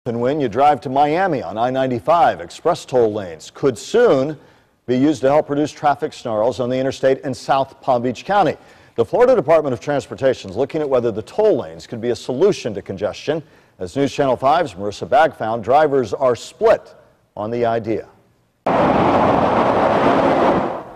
And when you drive to Miami on I-95, express toll lanes could soon be used to help reduce traffic snarls on the interstate in South Palm Beach County. The Florida Department of Transportation is looking at whether the toll lanes could be a solution to congestion. As News Channel 5's Marissa Bagg found, drivers are split on the idea.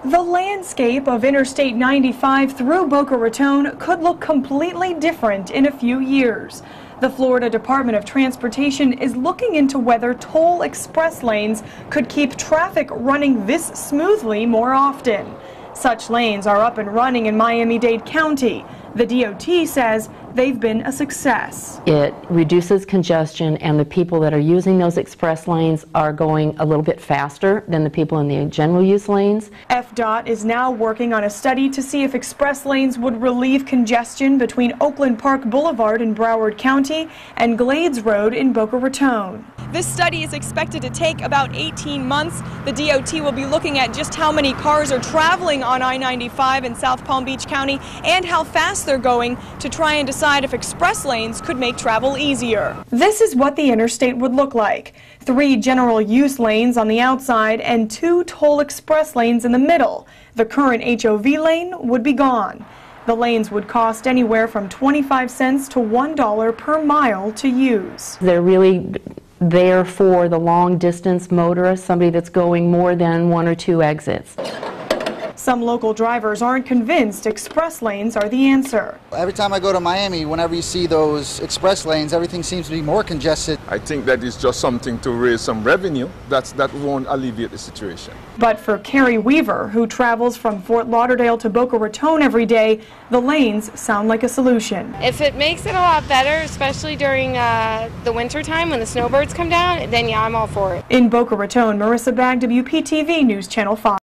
The landscape of Interstate 95 through Boca Raton could look completely different in a few years. The Florida Department of Transportation is looking into whether toll express lanes could keep traffic running this smoothly more often. Such lanes are up and running in Miami-Dade County. The DOT says they've been a success. It reduces congestion, and the people that are using those express lanes are going a little bit faster than the people in the general use lanes. FDOT is now working on a study to see if express lanes would relieve congestion between Oakland Park Boulevard in Broward County and Glades Road in Boca Raton. This study is expected to take about 18 months. The DOT will be looking at just how many cars are traveling on I-95 in South Palm Beach County and how fast they're going to try and decide if express lanes could make travel easier. This is what the interstate would look like. 3 general use lanes on the outside and 2 toll express lanes in the middle. The current HOV lane would be gone. The lanes would cost anywhere from 25 cents to $1 per mile to use. They're really there for the long distance motorist, somebody that's going more than 1 or 2 exits. Some local drivers aren't convinced express lanes are the answer. Every time I go to Miami, whenever you see those express lanes, everything seems to be more congested. I think that is just something to raise some revenue. That won't alleviate the situation. But for Carrie Weaver, who travels from Fort Lauderdale to Boca Raton every day, the lanes sound like a solution. If it makes it a lot better, especially during the winter time when the snowbirds come down, then yeah, I'm all for it. In Boca Raton, Marissa Bagg, WPTV News Channel 5.